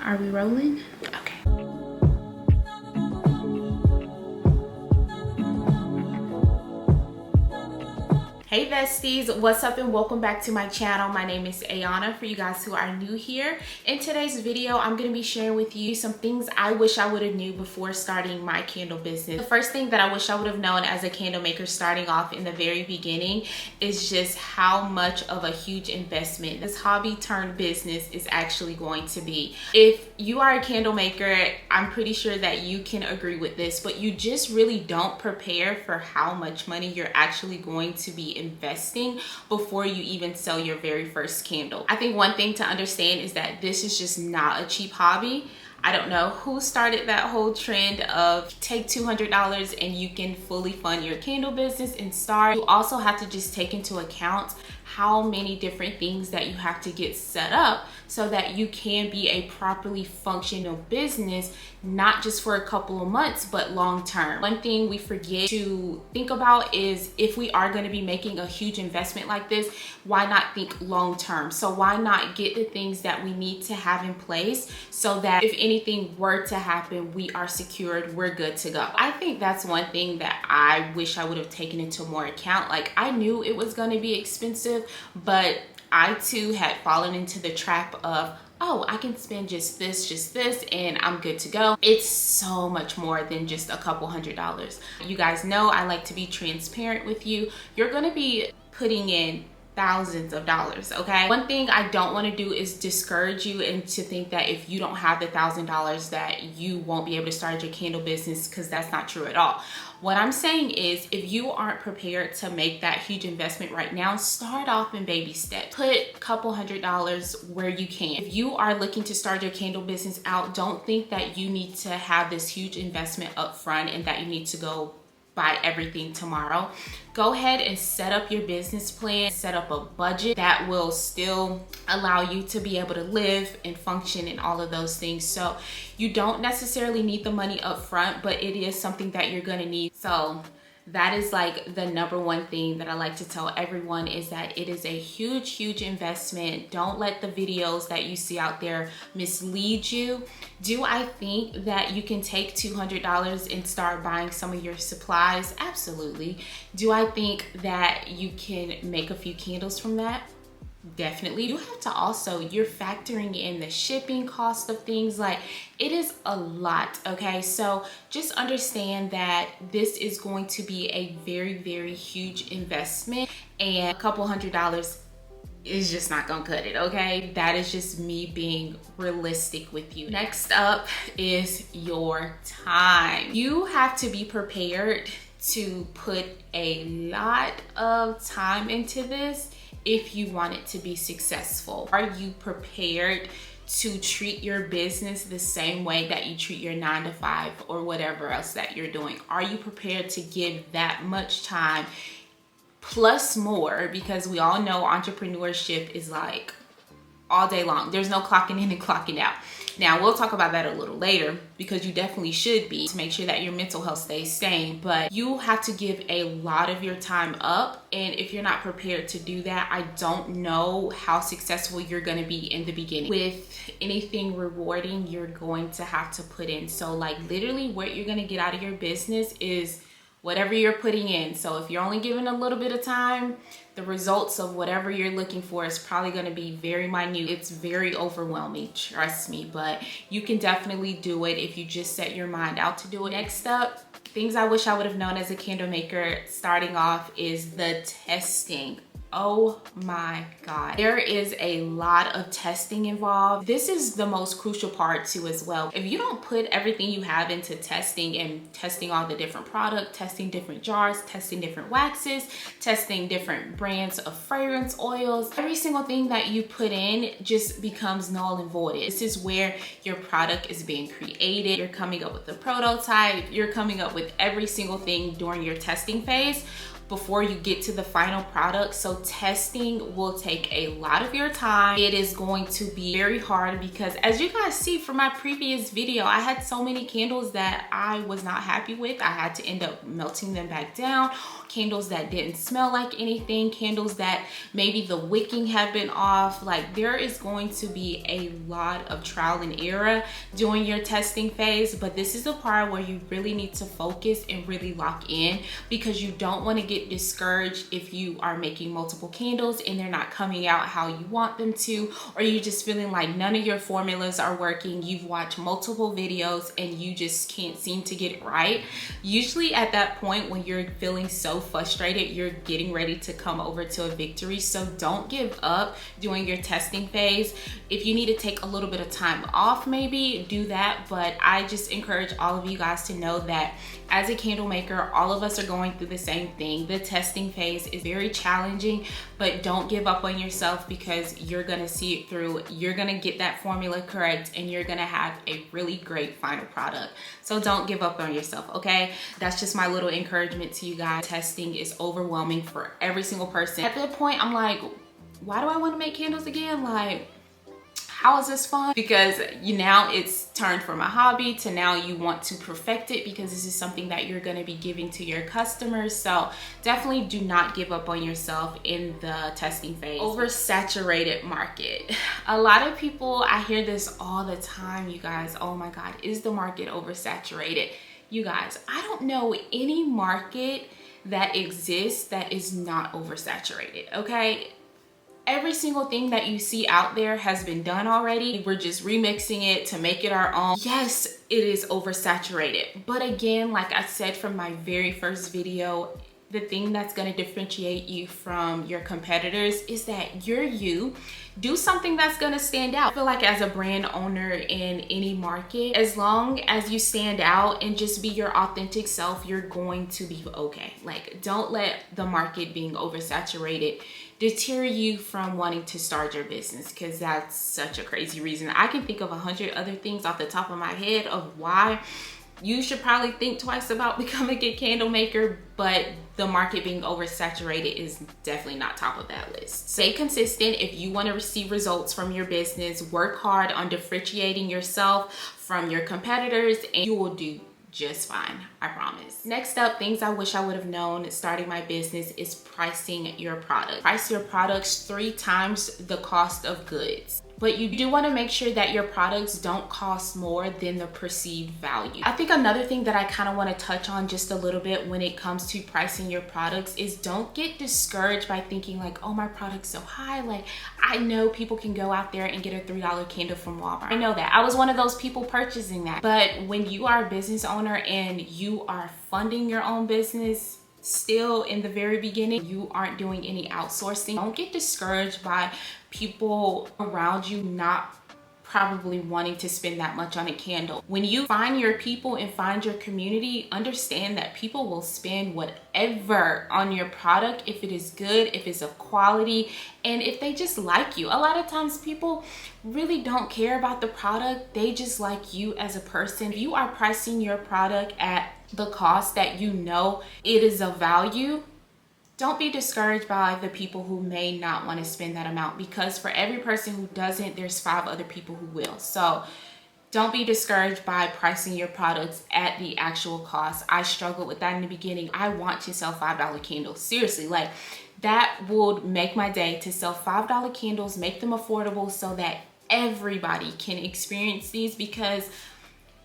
Are we rolling? Okay. Hey besties, what's up and welcome back to my channel. My name is Ayana for you guys who are new here. In today's video, I'm going to be sharing with you some things I wish I would have knew before starting my candle business. The first thing that I wish I would have known as a candle maker starting off in the very beginning is just how much of a huge investment this hobby turned business is actually going to be. If you are a candle maker, I'm pretty sure that you can agree with this, but you just really don't prepare for how much money you're actually going to be investing before you even sell your very first candle. I think one thing to understand is that this is just not a cheap hobby. I don't know who started that whole trend of take $200 and you can fully fund your candle business and start. You also have to just take into account how many different things that you have to get set up so that you can be a properly functional business, not just for a couple of months, but long term. One thing we forget to think about is if we are going to be making a huge investment like this, why not think long term? So why not get the things that we need to have in place so that if anything were to happen, we are secured, we're good to go. I think that's one thing that I wish I would have taken into more account. Like, I knew it was going to be expensive, but I too had fallen into the trap of, oh, I can spend just this, and I'm good to go. It's so much more than just a couple $100s. You guys know I like to be transparent with you. You're gonna be putting in thousands of dollars, okay? One thing I don't want to do is discourage you and to think that if you don't have the $1,000 that you won't be able to start your candle business, because that's not true at all. What I'm saying is, if you aren't prepared to make that huge investment right now, start off in baby steps. Put a couple $100s where you can. If you are looking to start your candle business out, don't think that you need to have this huge investment up front and that you need to go buy everything tomorrow. Go ahead and set up your business plan, set up a budget that will still allow you to be able to live and function and all of those things. So you don't necessarily need the money up front, but it is something that you're gonna need. So that is like the number one thing that I like to tell everyone, is that it is a huge investment. Don't let the videos that you see out there mislead you. Do I think that you can take $200 and start buying some of your supplies? Absolutely. Do I think that you can make a few candles from that? Definitely. You have to also, you're factoring in the shipping cost of things. Like, it is a lot, okay? So just understand that this is going to be a very huge investment, and a couple $100s is just not gonna cut it, okay? That is just me being realistic with you. Next up is your time. You have to be prepared to put a lot of time into this if you want it to be successful. Are you prepared to treat your business the same way that you treat your 9-to-5 or whatever else that you're doing? Are you prepared to give that much time plus more? Because we all know entrepreneurship is like all day long. There's no clocking in and clocking out. Now, we'll talk about that a little later, because you definitely should be, to make sure that your mental health stays sane. But you have to give a lot of your time up, and if you're not prepared to do that, I don't know how successful you're going to be in the beginning. With anything rewarding, you're going to have to put in. So like, literally what you're going to get out of your business is whatever you're putting in. So if you're only given a little bit of time, the results of whatever you're looking for is probably going to be very minute. It's very overwhelming, trust me, but you can definitely do it if you just set your mind out to do it. Next up, things I wish I would have known as a candle maker starting off is the testing. Oh my God. There is a lot of testing involved. This is the most crucial part too as well. If you don't put everything you have into testing, and testing all the different products, testing different jars, testing different waxes, testing different brands of fragrance oils, every single thing that you put in just becomes null and void. This is where your product is being created. You're coming up with the prototype. You're coming up with every single thing during your testing phase. before you get to the final product. So testing will take a lot of your time. It is going to be very hard because, as you guys see from my previous video, I had so many candles that I was not happy with. I had to end up melting them back down. Candles that didn't smell like anything, candles that maybe the wicking had been off. Like, there is going to be a lot of trial and error during your testing phase, but this is the part where you really need to focus and really lock in, because you don't want to get discouraged if you are making multiple candles and they're not coming out how you want them to, or you just feeling like none of your formulas are working. You've watched multiple videos and you just can't seem to get it right. Usually at that point, when you're feeling so frustrated, you're getting ready to come over to a victory. So don't give up during your testing phase. If you need to take a little bit of time off, maybe do that, but I just encourage all of you guys to know that as a candle maker, all of us are going through the same thing. The testing phase is very challenging, but don't give up on yourself, because you're gonna see it through. You're gonna get that formula correct and you're gonna have a really great final product. So don't give up on yourself, okay? That's just my little encouragement to you guys. Testing is overwhelming for every single person. At that point, I'm like, why do I want to make candles again? Like, how is this fun? Because now it's turned from a hobby to now you want to perfect it, because this is something that you're going to be giving to your customers. So definitely do not give up on yourself in the testing phase. Oversaturated market. A lot of people, I hear this all the time, you guys. Oh my God, is the market oversaturated? You guys, I don't know any market that exists that is not oversaturated, okay? Every single thing that you see out there has been done already. We're just remixing it to make it our own. Yes, it is oversaturated. But again, like I said from my very first video, the thing that's going to differentiate you from your competitors is that you're you. Do something that's going to stand out. I feel like as a brand owner in any market, as long as you stand out and just be your authentic self, you're going to be okay. Like, don't let the market being oversaturated deter you from wanting to start your business, because that's such a crazy reason. I can think of 100 other things off the top of my head of why you should probably think twice about becoming a candle maker, but the market being oversaturated is definitely not top of that list. Stay consistent if you want to receive results from your business. Work hard on differentiating yourself from your competitors and you will do just fine, I promise. Next up, things I wish I would have known starting my business is pricing your product. Price your products 3 times the cost of goods. But you do want to make sure that your products don't cost more than the perceived value. I think another thing that I kind of want to touch on just a little bit when it comes to pricing your products is don't get discouraged by thinking like, oh, my product's so high. Like, I know people can go out there and get a $3 candle from Walmart. I know that. I was one of those people purchasing that. But when you are a business owner and you are funding your own business, still in the very beginning, you aren't doing any outsourcing. Don't get discouraged by people around you not probably wanting to spend that much on a candle. When you find your people and find your community, understand that people will spend whatever on your product if it is good, if it's of quality, and if they just like you. A lot of times people really don't care about the product, they just like you as a person. If you are pricing your product at the cost that you know it is of value, don't be discouraged by the people who may not want to spend that amount, because for every person who doesn't, there's 5 other people who will. So don't be discouraged by pricing your products at the actual cost. I struggled with that in the beginning. I want to sell $5 candles. Seriously, like that would make my day to sell $5 candles, make them affordable so that everybody can experience these, because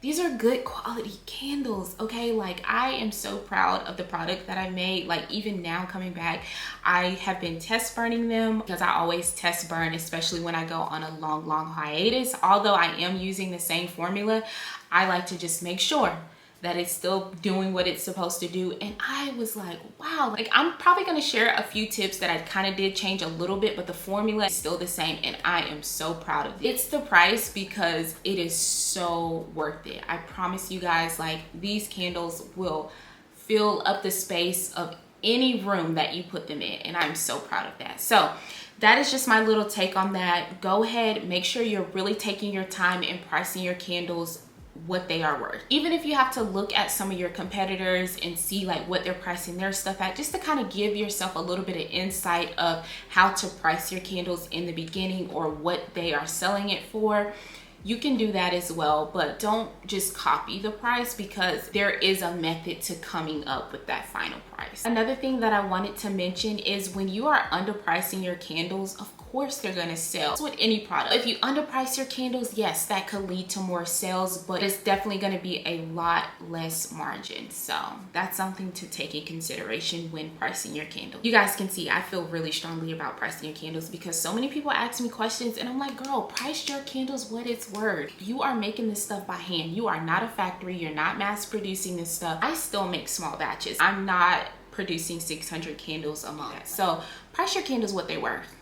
these are good quality candles, okay? Like, I am so proud of the product that I made. Like, even now coming back, I have been test burning them, because I always test burn, especially when I go on a long hiatus. Although I am using the same formula, I like to just make sure that it's still doing what it's supposed to do. And I was like, wow, like I'm probably gonna share a few tips that I kind of did change a little bit, but the formula is still the same, and I am so proud of it. It's the price because it is so worth it. I promise you guys, like these candles will fill up the space of any room that you put them in, and I'm so proud of that. So that is just my little take on that. Go ahead, make sure you're really taking your time and pricing your candles what they are worth. Even if you have to look at some of your competitors and see like what they're pricing their stuff at, just to kind of give yourself a little bit of insight of how to price your candles in the beginning or what they are selling it for. You can do that as well, but don't just copy the price, because there is a method to coming up with that final price. Another thing that I wanted to mention is when you are underpricing your candles, of course they're gonna sell. It's with any product. If you underprice your candles, yes, that could lead to more sales, but it's definitely gonna be a lot less margin. So that's something to take in consideration when pricing your candles. You guys can see I feel really strongly about pricing your candles, because so many people ask me questions and I'm like, girl, price your candles what it's worth. You are making this stuff by hand. You are not a factory. You're not mass producing this stuff. I still make small batches. I'm not producing 600 candles a month. So price your candles what they're worth.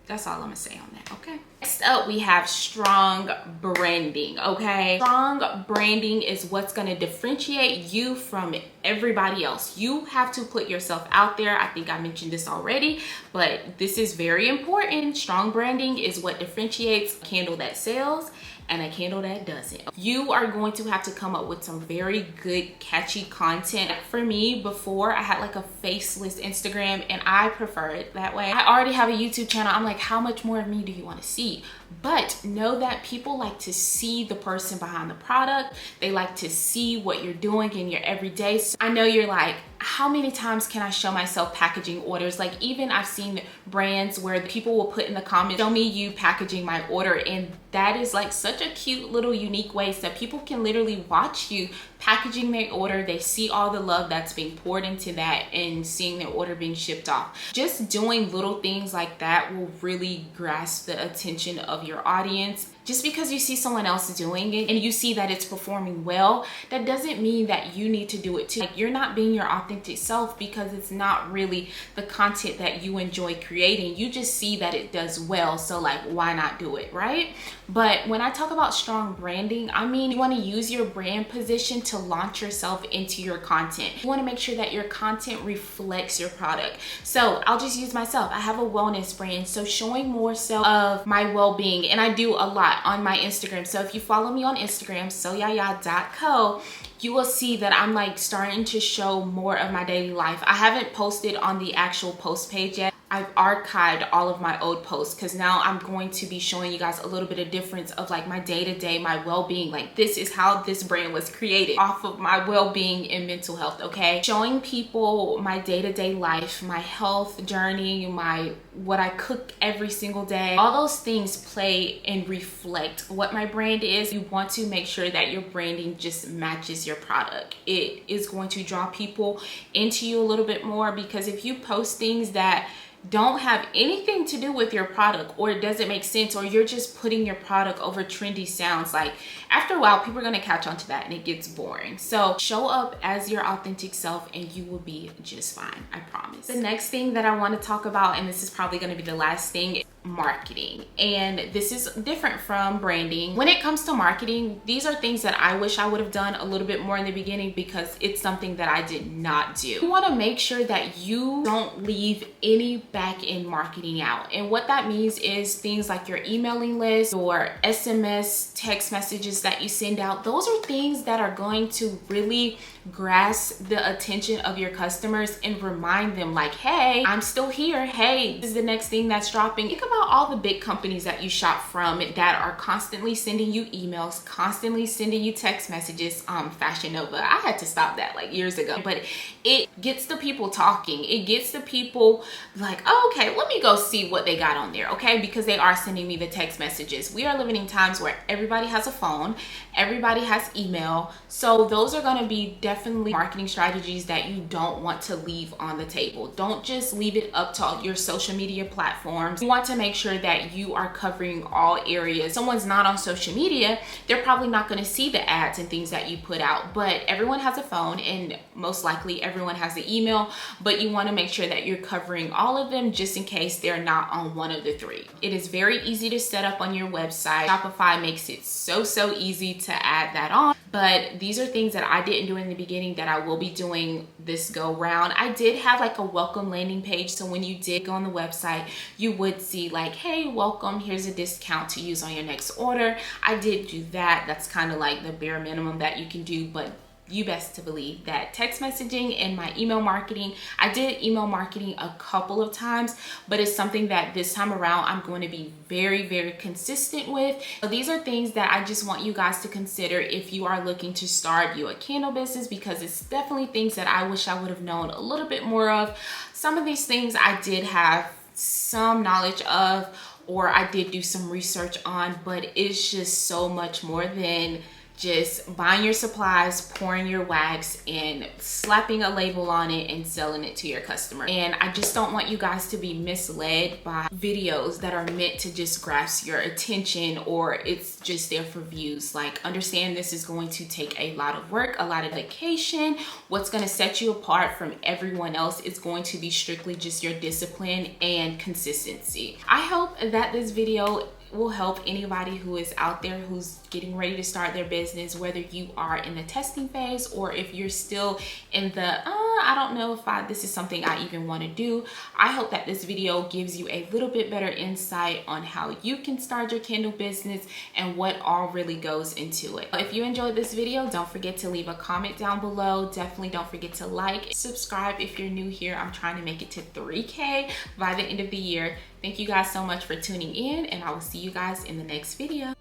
That's all I'm gonna say on that, okay? Next up, we have strong branding, okay? Strong branding is what's gonna differentiate you from everybody else. You have to put yourself out there. I think I mentioned this already, but this is very important. Strong branding is what differentiates a candle that sells and a candle that doesn't. You are going to have to come up with some very good, catchy content. For me, before I had like a faceless Instagram, and I prefer it that way. I already have a YouTube channel. I'm like, how much more of me do you want to see? But know that people like to see the person behind the product. They like to see what you're doing in your everyday. So I know you're like, how many times can I show myself packaging orders? Like, even I've seen brands where people will put in the comments, show me you packaging my order. And that is like such a cute little unique way so people can literally watch you packaging their order. They see all the love that's being poured into that and seeing their order being shipped off. Just doing little things like that will really grasp the attention of your audience. Just because you see someone else doing it and you see that it's performing well, that doesn't mean that you need to do it too. Like, you're not being your authentic self because it's not really the content that you enjoy creating. You just see that it does well, so like, why not do it, right? But when I talk about strong branding, I mean, you want to use your brand position to launch yourself into your content. You want to make sure that your content reflects your product. So I'll just use myself. I have a wellness brand, so showing more so of my well-being, and I do a lot on my Instagram. So if you follow me on Instagram, soyaya.co, you will see that I'm like starting to show more of my daily life. I haven't posted on the actual post page yet. I've archived all of my old posts because now I'm going to be showing you guys a little bit of difference of like my day-to-day, my well-being. Like, this is how this brand was created, off of my well-being and mental health, okay? Showing people my day-to-day life, my health journey, what I cook every single day. All those things play and reflect what my brand is. You want to make sure that your branding just matches your product. It is going to draw people into you a little bit more, because if you post things that don't have anything to do with your product, or it doesn't make sense, or you're just putting your product over trendy sounds, like after a while people are going to catch on to that and it gets boring. So show up as your authentic self and you will be just fine, I promise. The next thing that I want to talk about, and this is probably going to be the last thing, marketing. And this is different from branding. When it comes to marketing, these are things that I wish I would have done a little bit more in the beginning, because it's something that I did not do. You want to make sure that you don't leave any back-end marketing out. And what that means is things like your emailing list or SMS text messages that you send out. Those are things that are going to really grasp the attention of your customers and remind them like, hey, I'm still here. Hey, this is the next thing that's dropping. Think about all the big companies that you shop from that are constantly sending you emails, constantly sending you text messages. Fashion Nova, I had to stop that like years ago, but it gets the people talking. It gets the people like, oh, okay, let me go see what they got on there, okay? Because they are sending me the text messages. We are living in times where everybody has a phone, everybody has email. So those are gonna be definitely marketing strategies that you don't want to leave on the table. Don't just leave it up to your social media platforms. You want to make sure that you are covering all areas. Someone's not on social media, they're probably not going to see the ads and things that you put out, but everyone has a phone and most likely everyone has the email, but you want to make sure that you're covering all of them just in case they're not on one of the three. It is very easy to set up on your website. Shopify makes it so easy to add that on, but these are things that I didn't do in the beginning that I will be doing this go round. I did have like a welcome landing page, so when you did go on the website, you would see like, hey, welcome, here's a discount to use on your next order. I did do that. That's kind of like the bare minimum that you can do, but you best to believe that text messaging and my email marketing, I did email marketing a couple of times, but it's something that this time around I'm going to be very, very consistent with. So these are things that I just want you guys to consider if you are looking to start a candle business, because it's definitely things that I wish I would have known a little bit more of. Some of these things I did have some knowledge of, or I did do some research on, but it's just so much more than just buying your supplies, pouring your wax, and slapping a label on it and selling it to your customer. And I just don't want you guys to be misled by videos that are meant to just grasp your attention, or it's just there for views. Like, understand this is going to take a lot of work, a lot of dedication. What's going to set you apart from everyone else is going to be strictly just your discipline and consistency. I hope that this video will help anybody who is out there who's getting ready to start their business, whether you are in the testing phase or if you're still in the I don't know if this is something I even want to do. I hope that this video gives you a little bit better insight on how you can start your candle business and what all really goes into it. If you enjoyed this video, don't forget to leave a comment down below. Definitely don't forget to like, subscribe if you're new here. I'm trying to make it to 3K by the end of the year. Thank you guys so much for tuning in, and I will see you guys in the next video.